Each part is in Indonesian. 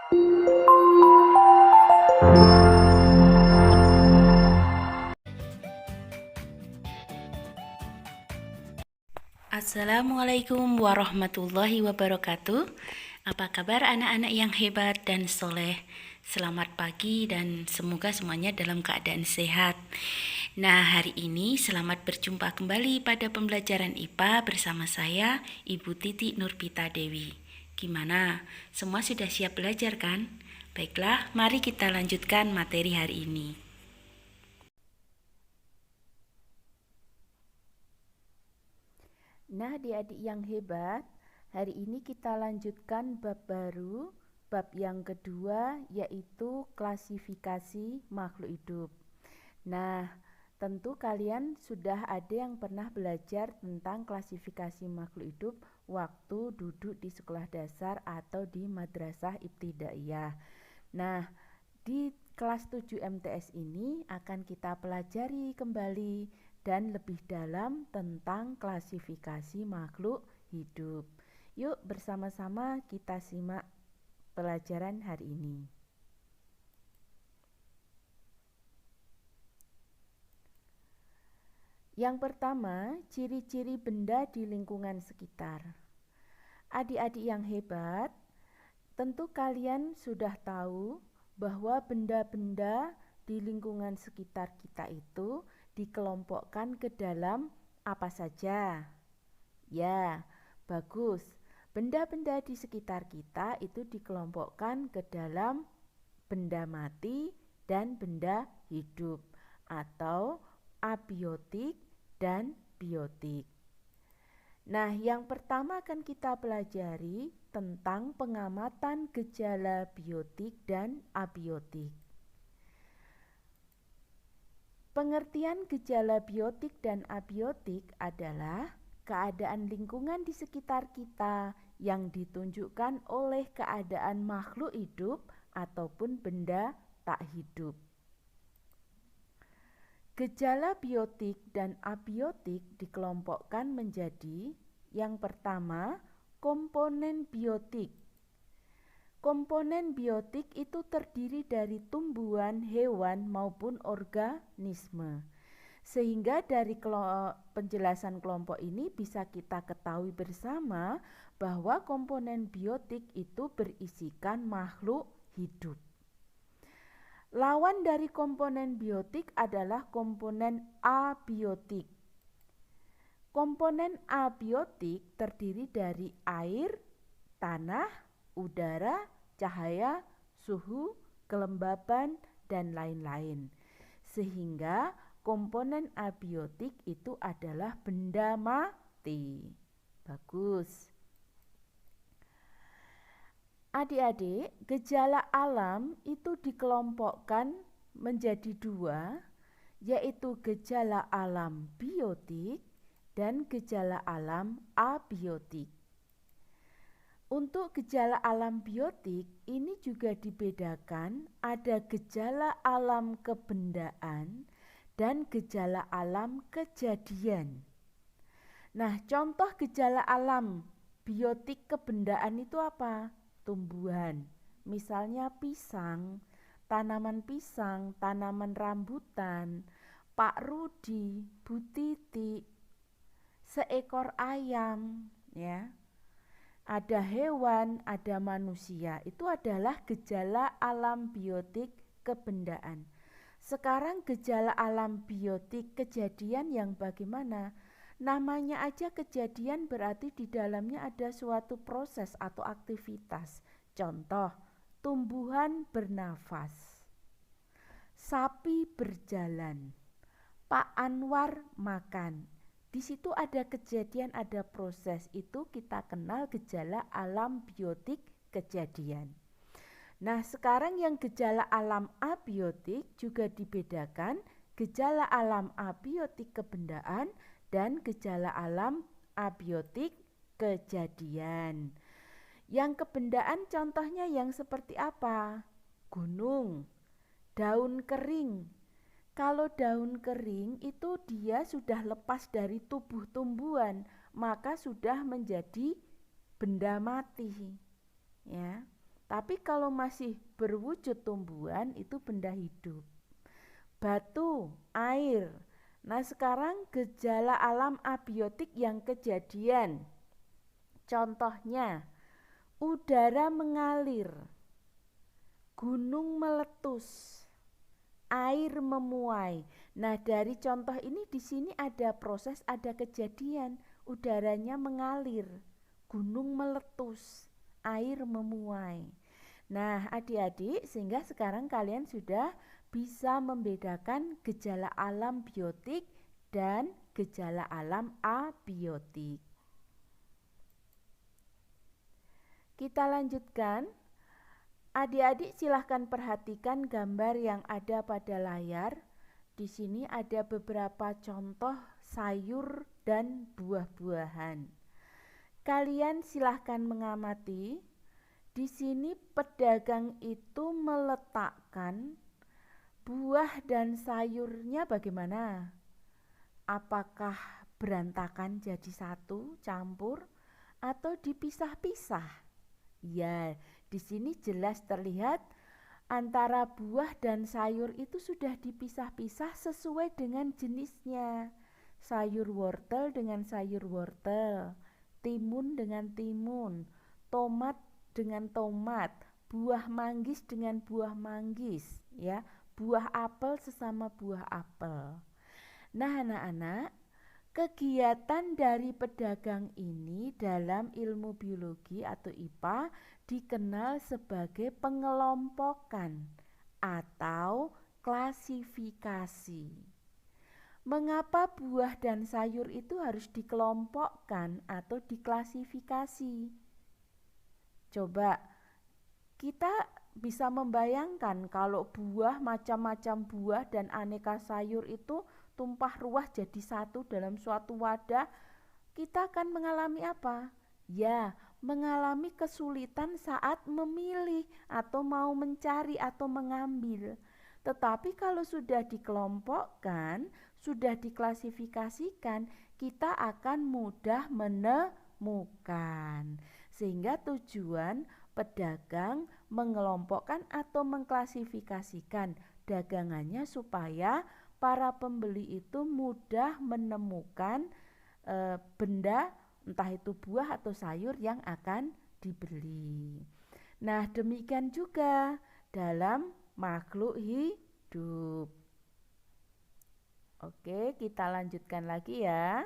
Assalamualaikum warahmatullahi wabarakatuh. Apa kabar anak-anak yang hebat dan soleh? Selamat pagi dan semoga semuanya dalam keadaan sehat. Nah, hari ini selamat berjumpa kembali pada pembelajaran IPA bersama saya, Ibu Titi Nurpita Dewi. Gimana? Semua sudah siap belajar kan? Baiklah, mari kita lanjutkan materi hari ini. Nah, adik-adik yang hebat, hari ini kita lanjutkan bab baru, bab yang kedua, yaitu klasifikasi makhluk hidup. Nah, tentu kalian sudah ada yang pernah belajar tentang klasifikasi makhluk hidup waktu duduk di sekolah dasar atau di madrasah ibtidaiyah. Nah, di kelas 7 MTS ini akan kita pelajari kembali dan lebih dalam tentang klasifikasi makhluk hidup. Yuk bersama-sama kita simak pelajaran hari ini. Yang pertama, ciri-ciri benda di lingkungan sekitar. Adik-adik yang hebat, tentu kalian sudah tahu bahwa benda-benda di lingkungan sekitar kita itu dikelompokkan ke dalam apa saja? Ya, bagus. Benda-benda di sekitar kita itu dikelompokkan ke dalam benda mati dan benda hidup atau abiotik dan biotik. Nah, yang pertama akan kita pelajari tentang pengamatan gejala biotik dan abiotik. Pengertian gejala biotik dan abiotik adalah keadaan lingkungan di sekitar kita yang ditunjukkan oleh keadaan makhluk hidup ataupun benda tak hidup. Gejala biotik dan abiotik dikelompokkan menjadi yang pertama, komponen biotik. Komponen biotik itu terdiri dari tumbuhan, hewan maupun organisme. Sehingga dari penjelasan kelompok ini bisa kita ketahui bersama bahwa komponen biotik itu berisikan makhluk hidup. Lawan dari komponen biotik adalah komponen abiotik. Komponen abiotik terdiri dari air, tanah, udara, cahaya, suhu, kelembaban, dan lain-lain. Sehingga komponen abiotik itu adalah benda mati. Bagus. Adik-adik, gejala alam itu dikelompokkan menjadi dua, yaitu gejala alam biotik dan gejala alam abiotik. Untuk gejala alam biotik ini juga dibedakan, ada gejala alam kebendaan dan gejala alam kejadian. Nah, contoh gejala alam biotik kebendaan itu apa? Tumbuhan, misalnya pisang, tanaman rambutan, Pak Rudi, Bu Titi, seekor ayam, ya. Ada hewan, ada manusia. Itu adalah gejala alam biotik kebendaan. Sekarang gejala alam biotik kejadian yang bagaimana? Namanya aja kejadian berarti di dalamnya ada suatu proses atau aktivitas. Contoh, tumbuhan bernafas, sapi berjalan, Pak Anwar makan. Di situ ada kejadian, ada proses. Itu kita kenal gejala alam biotik kejadian. Nah, sekarang yang gejala alam abiotik juga dibedakan gejala alam abiotik kebendaan dan gejala alam abiotik kejadian. Yang kebendaan contohnya yang seperti apa? Gunung, daun kering. Kalau daun kering itu dia sudah lepas dari tubuh tumbuhan, maka sudah menjadi benda mati. Ya. Tapi kalau masih berwujud tumbuhan itu benda hidup. Batu, air. Nah, sekarang gejala alam abiotik yang kejadian. Contohnya, udara mengalir, gunung meletus, air memuai. Nah, dari contoh ini di sini ada proses, ada kejadian. Udaranya mengalir, gunung meletus, air memuai. Nah, adik-adik, sehingga sekarang kalian sudah bisa membedakan gejala alam biotik dan gejala alam abiotik. Kita lanjutkan. Adik-adik silahkan perhatikan gambar yang ada pada layar. Di sini ada beberapa contoh sayur dan buah-buahan. Kalian silahkan mengamati. Di sini pedagang itu meletakkan buah dan sayurnya bagaimana? Apakah berantakan jadi satu, campur, atau dipisah-pisah? Ya, di sini jelas terlihat antara buah dan sayur itu sudah dipisah-pisah sesuai dengan jenisnya. Sayur wortel dengan sayur wortel, timun dengan timun, tomat dengan tomat, buah manggis dengan buah manggis, ya, buah apel sesama buah apel. Nah, anak-anak, kegiatan dari pedagang ini dalam ilmu biologi atau IPA dikenal sebagai pengelompokan atau klasifikasi. Mengapa buah dan sayur itu harus dikelompokkan atau diklasifikasi? Coba kita bisa membayangkan kalau buah, macam-macam buah dan aneka sayur itu tumpah ruah jadi satu dalam suatu wadah, kita akan mengalami apa? Ya, mengalami kesulitan saat memilih atau mau mencari atau mengambil. Tetapi kalau sudah dikelompokkan, sudah diklasifikasikan, kita akan mudah menemukan. Sehingga tujuan pedagang mengelompokkan atau mengklasifikasikan dagangannya supaya para pembeli itu mudah menemukan benda, entah itu buah atau sayur yang akan dibeli. Nah, demikian juga dalam makhluk hidup. Oke, kita lanjutkan lagi ya.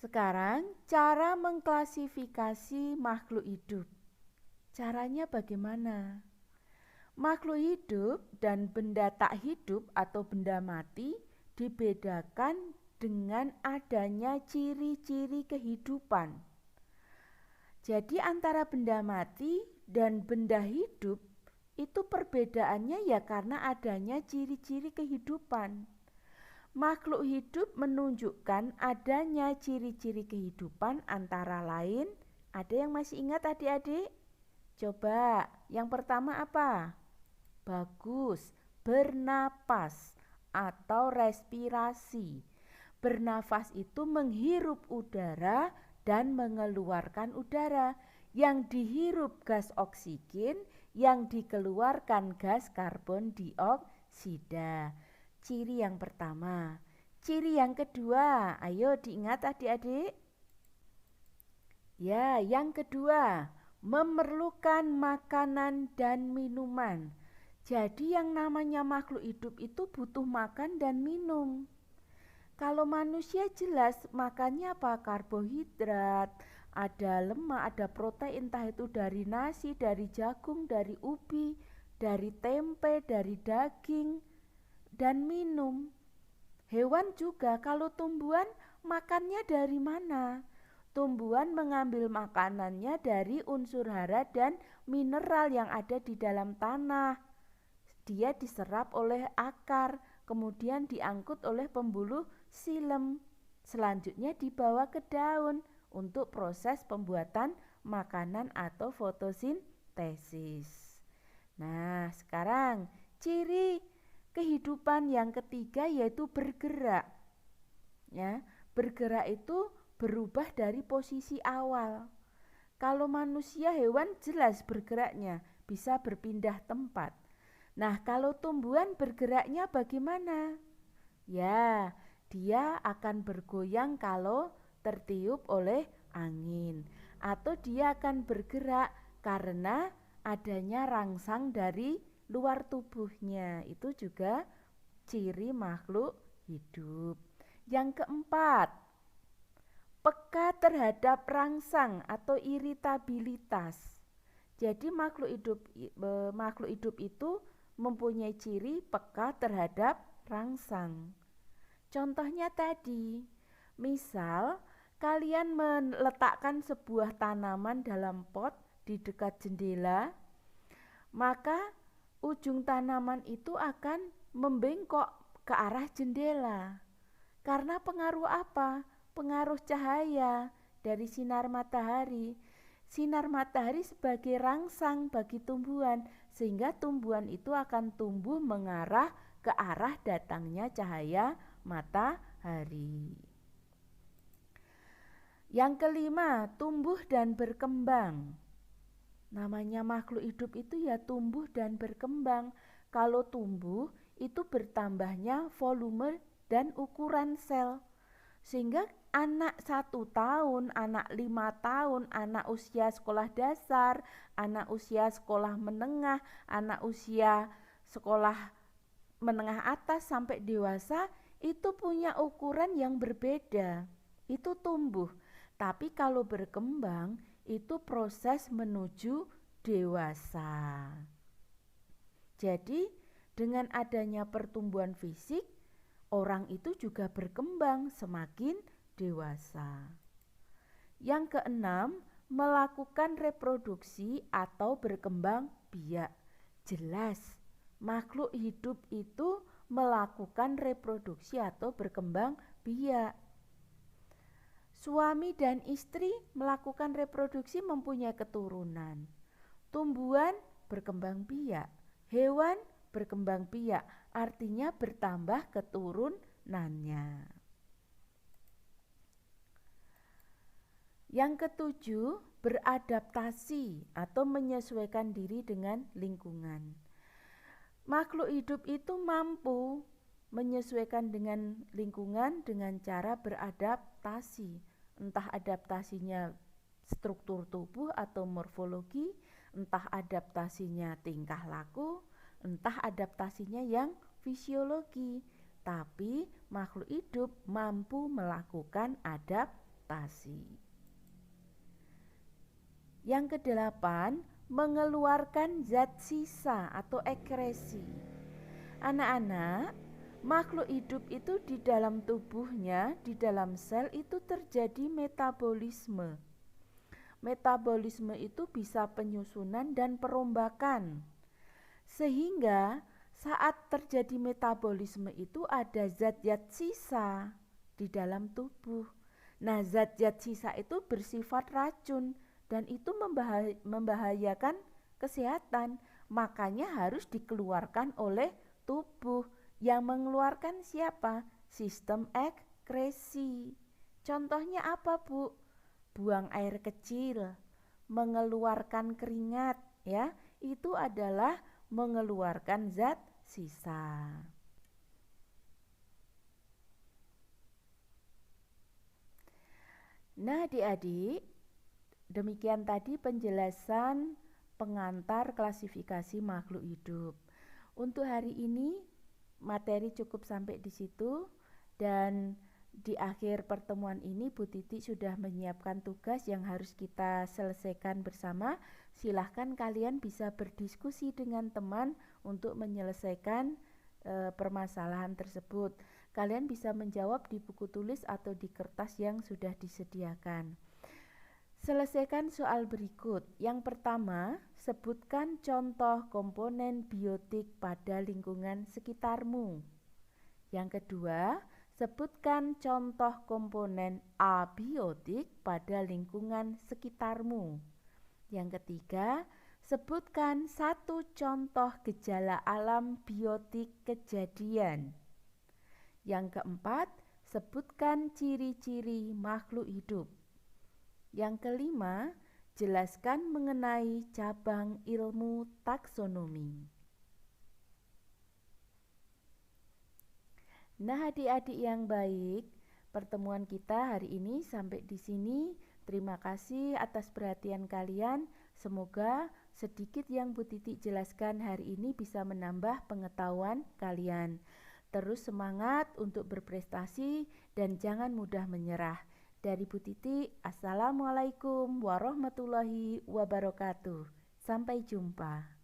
Sekarang cara mengklasifikasi makhluk hidup. Caranya bagaimana? Makhluk hidup dan benda tak hidup atau benda mati dibedakan dengan adanya ciri-ciri kehidupan. Jadi antara benda mati dan benda hidup itu perbedaannya ya karena adanya ciri-ciri kehidupan. Makhluk hidup menunjukkan adanya ciri-ciri kehidupan antara lain. Ada yang masih ingat adik-adik? Coba, yang pertama apa? Bagus, bernapas atau respirasi. Bernafas itu menghirup udara dan mengeluarkan udara. Yang dihirup gas oksigen, yang dikeluarkan gas karbon dioksida. Ciri yang pertama. Ciri yang kedua, ayo diingat adik-adik. Ya, yang kedua, memerlukan makanan dan minuman. Jadi yang namanya makhluk hidup itu butuh makan dan minum. Kalau manusia jelas makannya apa? Karbohidrat, ada lemak, ada protein, entah itu dari nasi, dari jagung, dari ubi, dari tempe, dari daging, dan minum. Hewan juga, kalau tumbuhan makannya dari mana? Tumbuhan mengambil makanannya dari unsur hara dan mineral yang ada di dalam tanah. Dia diserap oleh akar, kemudian diangkut oleh pembuluh xilem. Selanjutnya dibawa ke daun untuk proses pembuatan makanan atau fotosintesis. Nah, sekarang ciri kehidupan yang ketiga yaitu bergerak. Ya, bergerak itu berubah dari posisi awal. Kalau manusia, hewan jelas bergeraknya, bisa berpindah tempat. Nah, kalau tumbuhan bergeraknya bagaimana? Ya, dia akan bergoyang kalau tertiup oleh angin, atau dia akan bergerak karena adanya rangsang dari luar tubuhnya. Itu juga ciri makhluk hidup. Yang keempat, peka terhadap rangsang atau iritabilitas. Jadi makhluk hidup itu mempunyai ciri peka terhadap rangsang. Contohnya tadi, misal kalian meletakkan sebuah tanaman dalam pot di dekat jendela, maka ujung tanaman itu akan membengkok ke arah jendela. Karena pengaruh apa? Pengaruh cahaya dari sinar matahari. Sinar matahari sebagai rangsang bagi tumbuhan, sehingga tumbuhan itu akan tumbuh mengarah ke arah datangnya cahaya matahari. Yang kelima, tumbuh dan berkembang. Namanya makhluk hidup itu ya tumbuh dan berkembang. Kalau tumbuh itu bertambahnya volume dan ukuran sel. Sehingga anak 1 tahun, anak 5 tahun, anak usia sekolah dasar, anak usia sekolah menengah, anak usia sekolah menengah atas sampai dewasa itu punya ukuran yang berbeda. Itu tumbuh. Tapi kalau berkembang itu proses menuju dewasa. Jadi dengan adanya pertumbuhan fisik, orang itu juga berkembang semakin dewasa. Yang keenam, melakukan reproduksi atau berkembang biak. Jelas, makhluk hidup itu melakukan reproduksi atau berkembang biak. Suami dan istri melakukan reproduksi mempunyai keturunan. Tumbuhan berkembang biak, hewan berkembang biak, artinya bertambah keturunannya. Yang ketujuh, beradaptasi atau menyesuaikan diri dengan lingkungan. Makhluk hidup itu mampu menyesuaikan dengan lingkungan dengan cara beradaptasi. Entah adaptasinya struktur tubuh atau morfologi, entah adaptasinya tingkah laku, entah adaptasinya yang fisiologi. Tapi makhluk hidup mampu melakukan adaptasi. Yang kedelapan, mengeluarkan zat sisa atau ekresi. Anak-anak, makhluk hidup itu di dalam tubuhnya, di dalam sel itu terjadi metabolisme. Metabolisme itu bisa penyusunan dan perombakan. Sehingga saat terjadi metabolisme itu ada zat-zat sisa di dalam tubuh. Nah, zat-zat sisa itu bersifat racun dan itu membahayakan kesehatan. Makanya harus dikeluarkan oleh tubuh. Yang mengeluarkan siapa? Sistem ekskresi. Contohnya apa, Bu? Buang air kecil, mengeluarkan keringat, ya. Itu adalah mengeluarkan zat sisa. Nah, adik-adik, demikian tadi penjelasan pengantar klasifikasi makhluk hidup. Untuk hari ini materi cukup sampai di situ, dan di akhir pertemuan ini Bu Titi sudah menyiapkan tugas yang harus kita selesaikan bersama. Silahkan kalian bisa berdiskusi dengan teman untuk menyelesaikan permasalahan tersebut. Kalian bisa menjawab di buku tulis atau di kertas yang sudah disediakan. Selesaikan soal berikut. Yang pertama, sebutkan contoh komponen biotik pada lingkungan sekitarmu. Yang kedua, sebutkan contoh komponen abiotik pada lingkungan sekitarmu. Yang ketiga, sebutkan satu contoh gejala alam biotik kejadian. Yang keempat, sebutkan ciri-ciri makhluk hidup. Yang kelima, Jelaskan mengenai cabang ilmu taksonomi. Nah, adik-adik yang baik, pertemuan kita hari ini sampai di sini. Terima kasih atas perhatian kalian. Semoga sedikit yang Bu Titi jelaskan hari ini bisa menambah pengetahuan kalian. Terus semangat untuk berprestasi dan jangan mudah menyerah. Dari Bu Titi, Assalamualaikum warahmatullahi wabarakatuh. Sampai jumpa.